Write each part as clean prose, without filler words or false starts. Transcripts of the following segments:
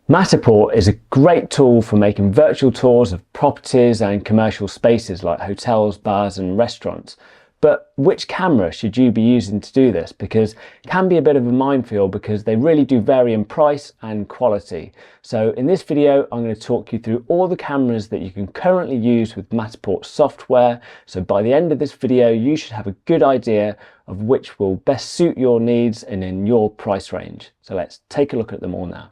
Matterport is a great tool for making virtual tours of properties and commercial spaces like hotels, bars and restaurants. But which camera should you be using to do this? Because it can be a bit of a minefield because they really do vary in price and quality. So in this video, I'm going to talk you through all the cameras that you can currently use with Matterport software. So by the end of this video, you should have a good idea of which will best suit your needs and in your price range. So let's take a look at them all now.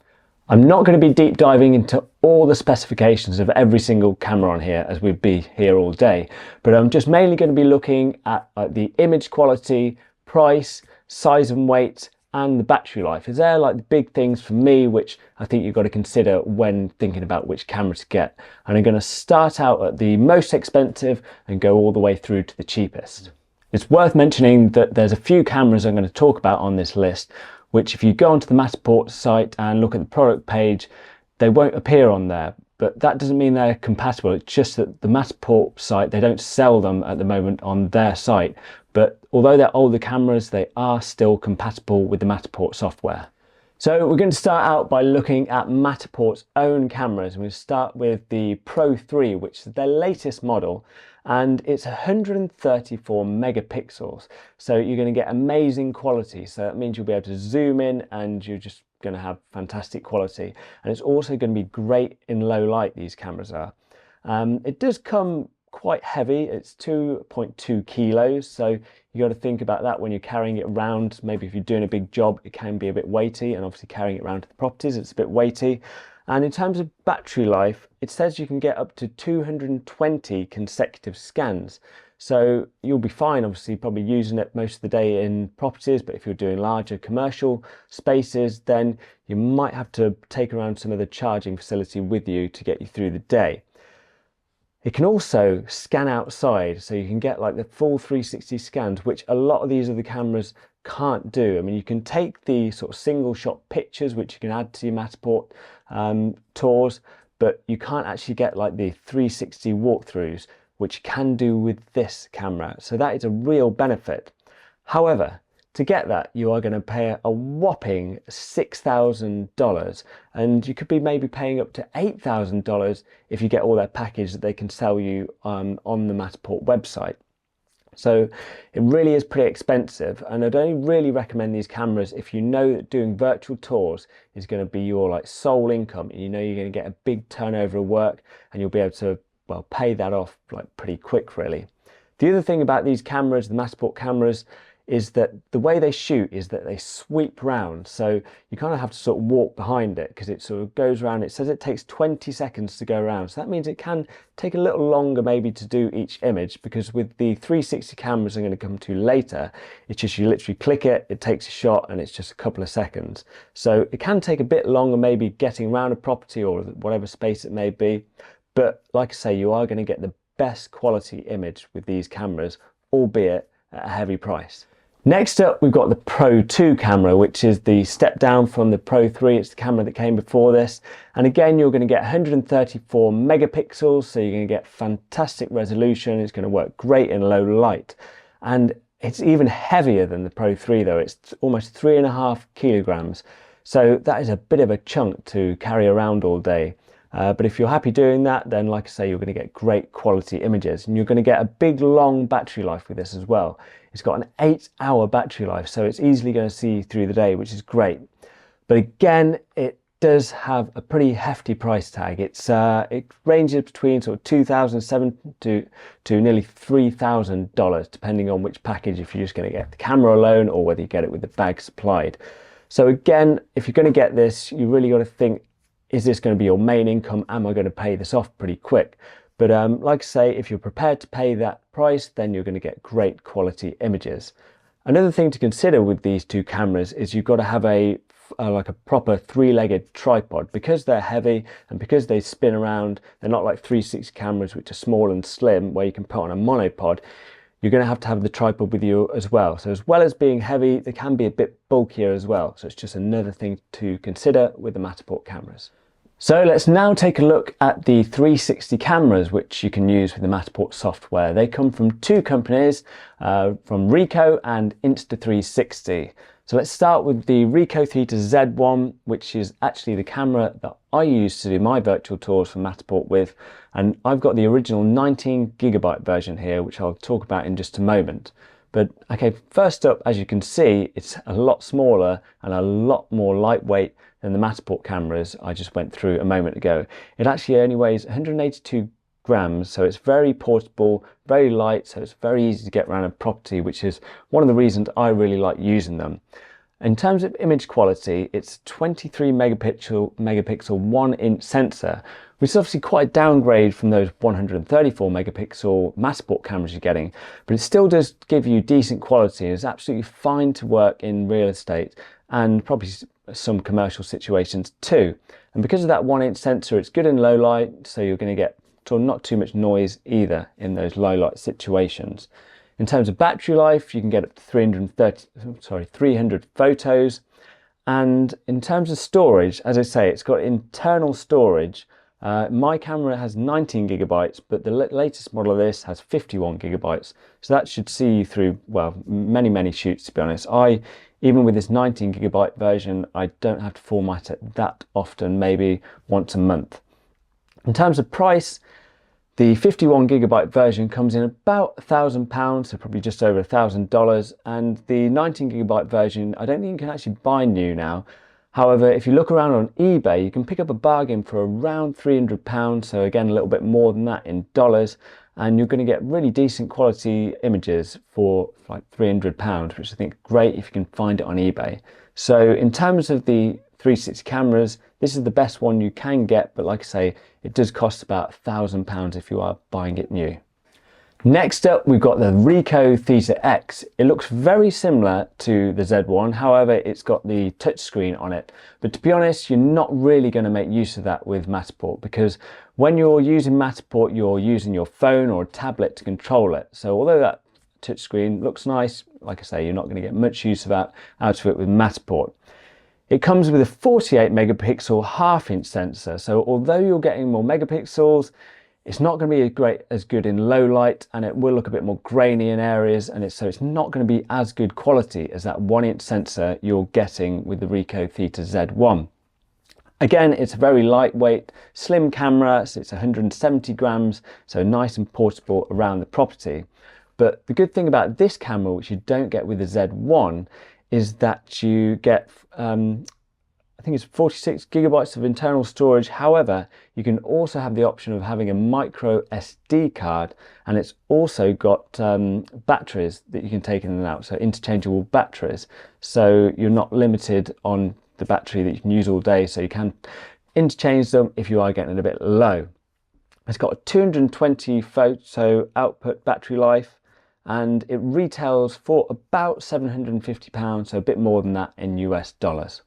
I'm not going to be deep diving into all the specifications of every single camera on here, as we'd be here all day, but I'm just mainly going to be looking at the image quality, price, size and weight, and the battery life. Is there like the big things for me which I think you've got to consider when thinking about which camera to get. And I'm going to start out at the most expensive and go all the way through to the cheapest. It's worth mentioning that there's a few cameras I'm going to talk about on this list which, if you go onto the Matterport site and look at the product page, they won't appear on there. But that doesn't mean they're compatible. It's just that the Matterport site, they don't sell them at the moment on their site. But although they're older cameras, they are still compatible with the Matterport software. So we're going to start out by looking at Matterport's own cameras. We'll start with the Pro 3, which is their latest model, and it's 134 megapixels. So you're going to get amazing quality. So that means you'll be able to zoom in and you're just going to have fantastic quality. And it's also going to be great in low light, these cameras are. It does come quite heavy. It's 2.2 kilos, so you got to think about that when you're carrying it around. Maybe if you're doing a big job, it can be a bit weighty, and obviously carrying it around to the properties, it's a bit weighty. And in terms of battery life, it says you can get up to 220 consecutive scans, so you'll be fine, obviously probably using it most of the day in properties. But if you're doing larger commercial spaces, then you might have to take around some of the charging facility with you to get you through the day. It can also scan outside, so you can get like the full 360 scans, which a lot of these other cameras can't do. I mean, you can take the sort of single shot pictures, which you can add to your Matterport tours, but you can't actually get like the 360 walkthroughs, which you can do with this camera. So that is a real benefit. However, to get that, you are going to pay a whopping $6,000, and you could be maybe paying up to $8,000 if you get all their package that they can sell you on the Matterport website. So it really is pretty expensive, and I'd only really recommend these cameras if you know that doing virtual tours is going to be your like sole income, and you know you're going to get a big turnover of work, and you'll be able to, well, pay that off like pretty quick really. The other thing about these cameras, the Matterport cameras, is that the way they shoot is that they sweep round, so you kind of have to sort of walk behind it because it sort of goes around. It says it takes 20 seconds to go around, so that means it can take a little longer maybe to do each image, because with the 360 cameras I'm going to come to later, it's just you literally click it, it takes a shot, and it's just a couple of seconds. So it can take a bit longer maybe getting around a property or whatever space it may be, but like I say, you are going to get the best quality image with these cameras, albeit at a heavy price. Next up, we've got the Pro 2 camera, which is the step down from the Pro 3. It's the camera that came before this. And again, you're going to get 134 megapixels, so you're going to get fantastic resolution. It's going to work great in low light. And it's even heavier than the Pro 3 though. It's almost 3.5 kilograms. So that is a bit of a chunk to carry around all day. But if you're happy doing that, then like I say, you're going to get great quality images, and you're going to get a big long battery life with this as well. It's got an 8-hour battery life, so it's easily going to see you through the day, which is great. But again, it does have a pretty hefty price tag. It ranges between sort of $2,700 to nearly $3,000, depending on which package, if you're just going to get the camera alone or whether you get it with the bag supplied. So again, if you're going to get this, you really got to think, is this going to be your main income? Am I going to pay this off pretty quick? But like I say, if you're prepared to pay that price, then you're going to get great quality images. Another thing to consider with these two cameras is you've got to have like a proper three-legged tripod, because they're heavy and because they spin around. They're not like 360 cameras, which are small and slim, where you can put on a monopod. You're going to have the tripod with you as well. So as well as being heavy, they can be a bit bulkier as well. So it's just another thing to consider with the Matterport cameras. So let's now take a look at the 360 cameras which you can use with the Matterport software. They come from two companies, from Ricoh and Insta 360. So let's start with the Ricoh Theta Z1, which is actually the camera that I use to do my virtual tours from Matterport with. And I've got the original 19GB version here, which I'll talk about in just a moment. But okay, first up, as you can see, it's a lot smaller and a lot more lightweight than the Matterport cameras I just went through a moment ago. It actually only weighs 182 grams, so it's very portable, very light, so it's very easy to get around a property, which is one of the reasons I really like using them. In terms of image quality, it's 23 megapixel 1-inch sensor, which is obviously quite a downgrade from those 134 megapixel Matterport cameras you're getting, but it still does give you decent quality. It's absolutely fine to work in real estate and probably some commercial situations too. And because of that 1-inch sensor, it's good in low light, so you're going to get not too much noise either in those low light situations. In terms of battery life, you can get up to 300 photos. And in terms of storage, as I say, it's got internal storage. My camera has 19 gigabytes, but the latest model of this has 51 gigabytes. So that should see you through, well, many shoots, to be honest. Even with this 19 gigabyte version, I don't have to format it that often, maybe once a month. In terms of price, the 51 gigabyte version comes in about £1,000, so probably just over $1,000, and the 19 gigabyte version, I don't think you can actually buy new now. However, if you look around on eBay, you can pick up a bargain for around £300, so again a little bit more than that in dollars, and you're going to get really decent quality images for like £300, which I think is great if you can find it on eBay. So in terms of the 360 cameras, this is the best one you can get, but like I say, it does cost about £1,000 if you are buying it new. Next up, we've got the Ricoh Theta X. It looks very similar to the Z1, however, it's got the touchscreen on it. But to be honest, you're not really going to make use of that with Matterport, because when you're using Matterport, you're using your phone or a tablet to control it. So although that touchscreen looks nice, like I say, you're not going to get much use of that out of it with Matterport. It comes with a 48 megapixel half-inch sensor, so although you're getting more megapixels, it's not going to be as good in low light, and it will look a bit more grainy in areas, and so it's not going to be as good quality as that 1-inch sensor you're getting with the Ricoh Theta Z1. Again, it's a very lightweight, slim camera, so it's 170 grams, so nice and portable around the property. But the good thing about this camera, which you don't get with the Z1, is that you get, I think it's 46 gigabytes of internal storage. However, you can also have the option of having a micro SD card, and it's also got batteries that you can take in and out, so interchangeable batteries. So you're not limited on the battery that you can use all day, so you can interchange them if you are getting a bit low. It's got a 220 photo output battery life, and it retails for about £750, so a bit more than that in US dollars.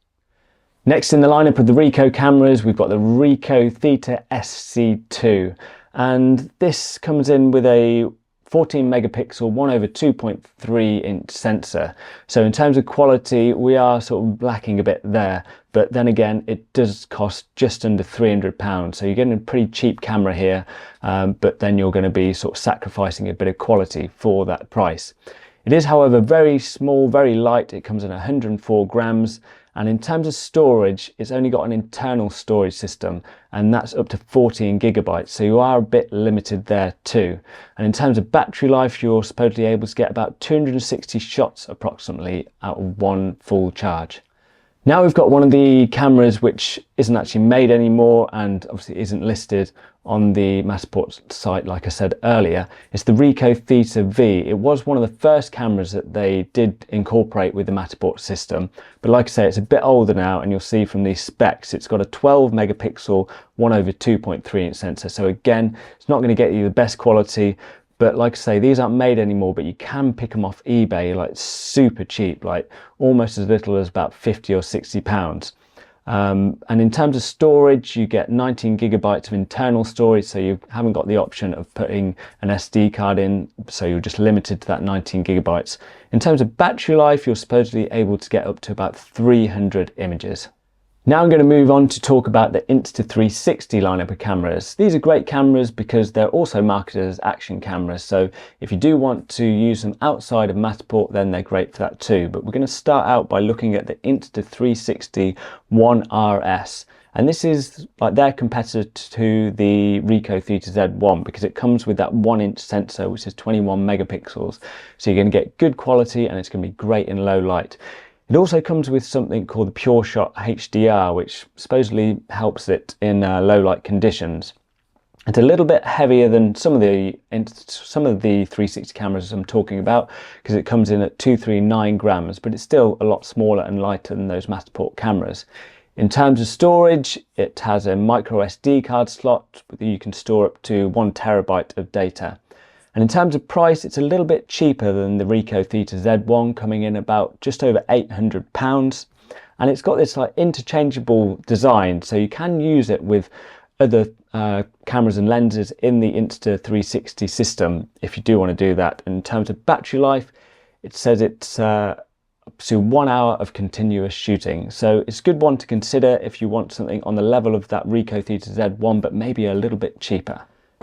Next in the lineup of the Ricoh cameras, we've got the Ricoh Theta SC2, and this comes in with a 14 megapixel 1/2.3-inch sensor. So in terms of quality, we are sort of lacking a bit there, but then again, it does cost just under £300. So you're getting a pretty cheap camera here, but then you're going to be sort of sacrificing a bit of quality for that price. It is, however, very small, very light. It comes in 104 grams. And in terms of storage, it's only got an internal storage system, and that's up to 14 gigabytes. So you are a bit limited there too. And in terms of battery life, you're supposedly able to get about 260 shots approximately out of one full charge. Now we've got one of the cameras which isn't actually made anymore and obviously isn't listed on the Matterport site like I said earlier. It's the Ricoh Theta V. It was one of the first cameras that they did incorporate with the Matterport system, but like I say, it's a bit older now, and you'll see from these specs it's got a 12 megapixel 1/2.3-inch sensor. So again, it's not going to get you the best quality, but like I say, these aren't made anymore, but you can pick them off eBay like super cheap, like almost as little as about 50 or 60 pounds. And in terms of storage, you get 19 gigabytes of internal storage, so you haven't got the option of putting an SD card in, so you're just limited to that 19 gigabytes. In terms of battery life, you're supposedly able to get up to about 300 images. Now I'm going to move on to talk about the Insta360 lineup of cameras. These are great cameras because they're also marketed as action cameras, so if you do want to use them outside of Matterport, then they're great for that too. But we're going to start out by looking at the Insta360 One RS, and this is like their competitor to the Ricoh Theta Z1 because it comes with that 1-inch sensor which is 21 megapixels, so you're going to get good quality and it's going to be great in low light. It also comes with something called the Pure Shot HDR, which supposedly helps it in low light conditions. It's a little bit heavier than some of the 360 cameras I'm talking about because it comes in at 239 grams, but it's still a lot smaller and lighter than those Matterport cameras. In terms of storage, it has a micro SD card slot that you can store up to 1 terabyte of data. And in terms of price, it's a little bit cheaper than the Ricoh Theta Z1, coming in about just over £800. And it's got this like interchangeable design, so you can use it with other cameras and lenses in the Insta360 system if you do want to do that. And in terms of battery life, it says it's up to 1 hour of continuous shooting. So it's a good one to consider if you want something on the level of that Ricoh Theta Z1, but maybe a little bit cheaper.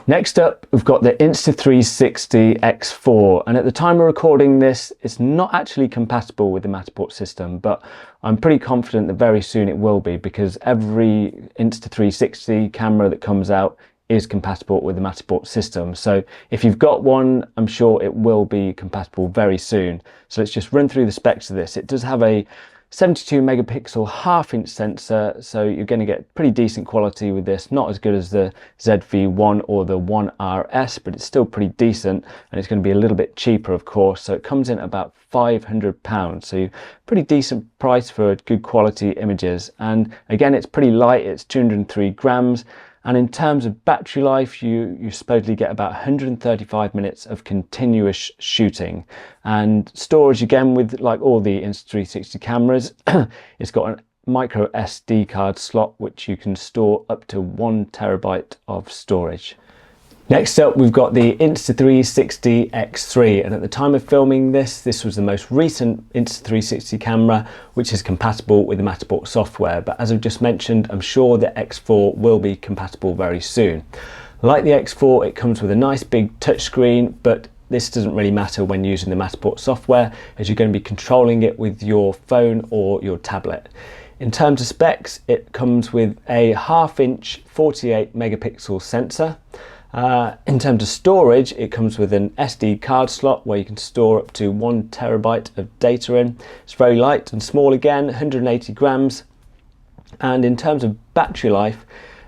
Next up, we've got the Insta360 X4, and at the time of recording this, it's not actually compatible with the Matterport system, but I'm pretty confident that very soon it will be because every Insta360 camera that comes out is compatible with the Matterport system. So if you've got one, I'm sure it will be compatible very soon. So let's just run through the specs of this. It does have a 72 megapixel half-inch sensor, so you're going to get pretty decent quality with this. Not as good as the ZV1 or the One RS, but it's still pretty decent, and it's going to be a little bit cheaper, of course. So it comes in at about £500, so pretty decent price for good quality images. And again, it's pretty light, it's 203 grams. And in terms of battery life, you supposedly get about 135 minutes of continuous shooting. And storage, again, with like all the Insta360 cameras, it's got a micro SD card slot, which you can store up to 1 terabyte of storage. Next up, we've got the Insta360 X3, and at the time of filming this was the most recent Insta360 camera, which is compatible with the Matterport software. But as I've just mentioned, I'm sure the X4 will be compatible very soon. Like the X4, it comes with a nice big touchscreen, but this doesn't really matter when using the Matterport software, as you're going to be controlling it with your phone or your tablet. In terms of specs, it comes with a half-inch 48 megapixel sensor. In terms of storage, it comes with an SD card slot where you can store up to 1 terabyte of data in. It's very light and small again, 180 grams. And in terms of battery life,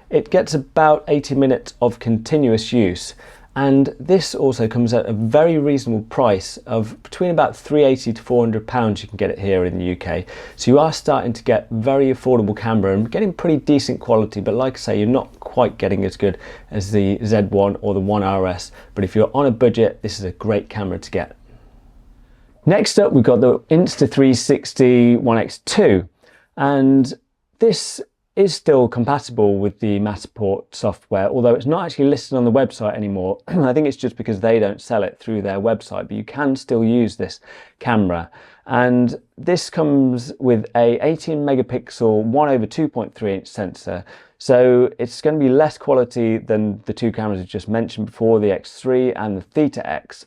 it gets about 80 minutes of continuous use. And this also comes at a very reasonable price of between about £380 to £400 you can get it here in the UK. So you are starting to get very affordable camera and getting pretty decent quality, but like I say, you're not quite getting as good as the Z1 or the One RS. But if you're on a budget, this is a great camera to get. Next up, we've got the Insta360 One X2, and this is still compatible with the Matterport software, although it's not actually listed on the website anymore. I think it's just because they don't sell it through their website, but you can still use this camera. And this comes with a 18 megapixel 1/2.3 inch sensor. So it's going to be less quality than the two cameras I just mentioned before, the X3 and the Theta X.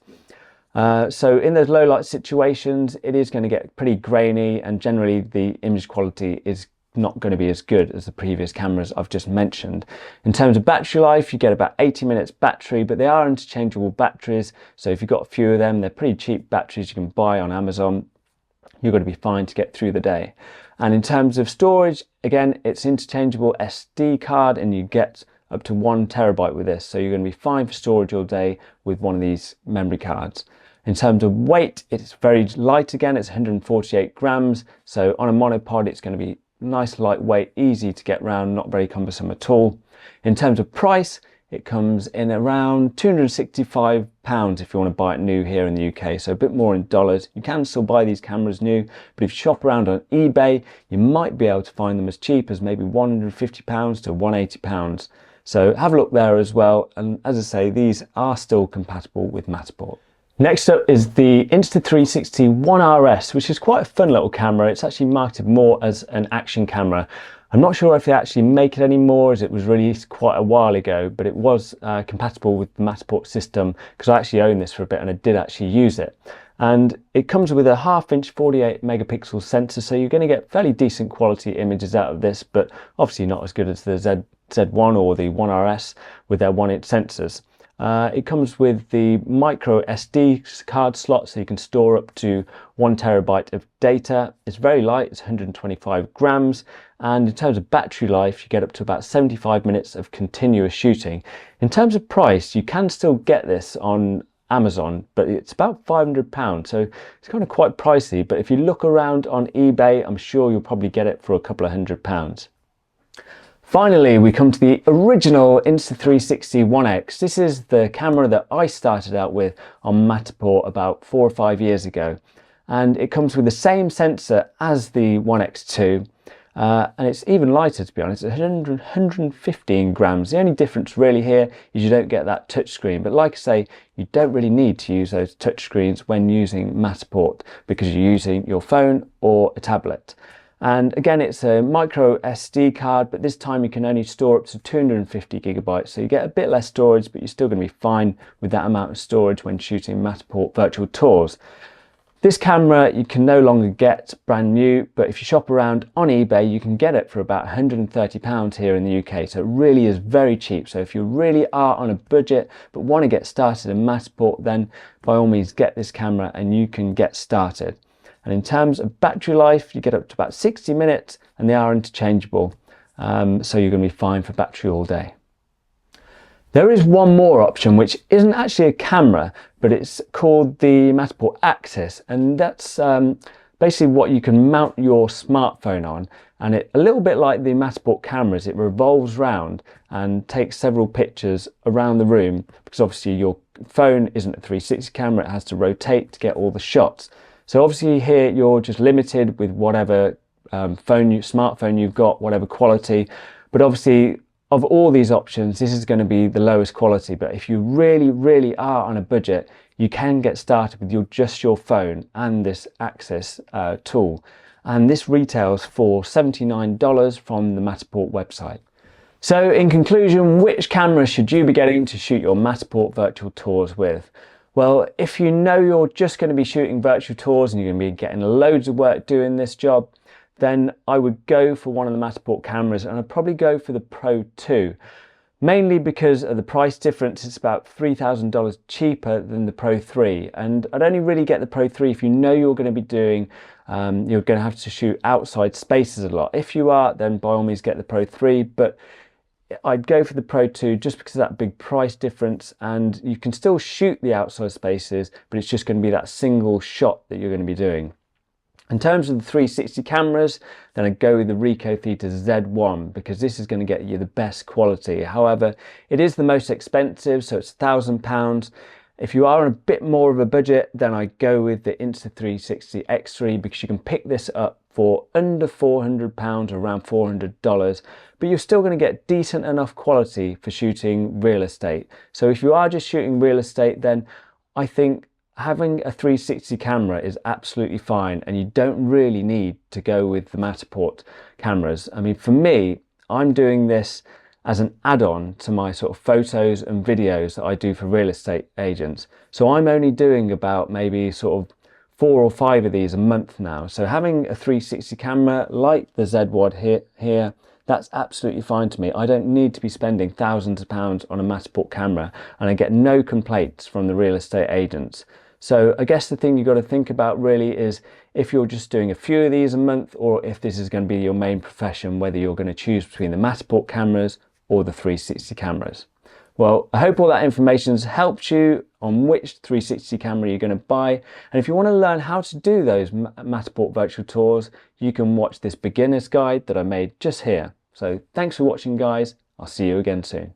So in those low light situations, it is going to get pretty grainy, and generally the image quality is not going to be as good as the previous cameras I've just mentioned. In terms of battery life, you get about 80 minutes battery, but they are interchangeable batteries. So if you've got a few of them, they're pretty cheap batteries you can buy on Amazon. You're going to be fine to get through the day. And in terms of storage, again, it's interchangeable SD card, and you get up to 1 terabyte with this. So you're going to be fine for storage all day with one of these memory cards. In terms of weight, it's very light again, it's 148 grams. So on a monopod, it's going to be nice lightweight, easy to get around, not very cumbersome at all. In terms of price, it comes in around £265 if you want to buy it new here in the UK, so a bit more in dollars. You can still buy these cameras new, but if you shop around on eBay, you might be able to find them as cheap as maybe £150 to £180. So have a look there as well, and as I say, these are still compatible with Matterport. Next up is the Insta360 One RS, which is quite a fun little camera. It's actually marketed more as an action camera. I'm not sure if they actually make it anymore, as it was released quite a while ago, but it was compatible with the Matterport system, because I actually owned this for a bit and I did actually use it. And it comes with a 1/2 inch 48 megapixel sensor, so you're going to get fairly decent quality images out of this, but obviously not as good as the Z1 or the 1RS with their 1-inch sensors. It comes with the micro SD card slot, so you can store up to 1 terabyte of data. It's very light, it's 125 grams, and in terms of battery life, you get up to about 75 minutes of continuous shooting. In terms of price, you can still get this on Amazon, but it's about £500, so it's kind of quite pricey. But if you look around on eBay, I'm sure you'll probably get it for a couple of £100. Finally, we come to the original Insta360 1X. This is the camera that I started out with on Matterport about 4 or 5 years ago. And it comes with the same sensor as the 1X2. And it's even lighter, to be honest. It's 115 grams. The only difference really here is you don't get that touchscreen. But like I say, you don't really need to use those touchscreens when using Matterport, because you're using your phone or a tablet. And again, it's a micro SD card, but this time you can only store up to 250 gigabytes. So you get a bit less storage, but you're still going to be fine with that amount of storage when shooting Matterport virtual tours. This camera you can no longer get brand new, but if you shop around on eBay, you can get it for about £130 here in the UK. So it really is very cheap. So if you really are on a budget, but want to get started in Matterport, then by all means get this camera and you can get started. And in terms of battery life, you get up to about 60 minutes, and they are interchangeable. So you're going to be fine for battery all day. There is one more option, which isn't actually a camera, but it's called the Matterport Axis. And that's basically what you can mount your smartphone on. And it, a little bit like the Matterport cameras, it revolves round and takes several pictures around the room, because obviously your phone isn't a 360 camera, it has to rotate to get all the shots. So obviously here you're just limited with whatever smartphone you've got, whatever quality. But obviously of all these options, this is going to be the lowest quality. But if you really are on a budget, you can get started with just your phone and this Axis tool. And this retails for $79 from the Matterport website. So in conclusion, which camera should you be getting to shoot your Matterport virtual tours with? Well, if you know you're just going to be shooting virtual tours and you're going to be getting loads of work doing this job, then I would go for one of the Matterport cameras, and I'd probably go for the Pro 2. Mainly because of the price difference. It's about $3,000 cheaper than the Pro 3. And I'd only really get the Pro 3 if you know you're going to be doing, you're going to have to shoot outside spaces a lot. If you are, then by all means get the Pro 3. But I'd go for the Pro 2 just because of that big price difference, and you can still shoot the outside spaces, but it's just going to be that single shot that you're going to be doing. In terms of the 360 cameras, then I'd go with the Ricoh Theta Z1, because this is going to get you the best quality. However, it is the most expensive, so it's £1,000. If you are on a bit more of a budget, then I go with the Insta360 X3, because you can pick this up for under £400, around $400, but you're still going to get decent enough quality for shooting real estate. So if you are just shooting real estate, then I think having a 360 camera is absolutely fine, and you don't really need to go with the Matterport cameras. I mean, for me, I'm doing this as an add-on to my sort of photos and videos that I do for real estate agents. So I'm only doing about maybe sort of 4 or 5 of these a month now. So having a 360 camera like the Z1 here, that's absolutely fine to me. I don't need to be spending thousands of pounds on a Matterport camera, and I get no complaints from the real estate agents. So I guess the thing you've got to think about really is if you're just doing a few of these a month, or if this is going to be your main profession, whether you're going to choose between the Matterport cameras or the 360 cameras. Well, I hope all that information has helped you on which 360 camera you're going to buy. And if you want to learn how to do those Matterport virtual tours, you can watch this beginner's guide that I made just here. So thanks for watching, guys. I'll see you again soon.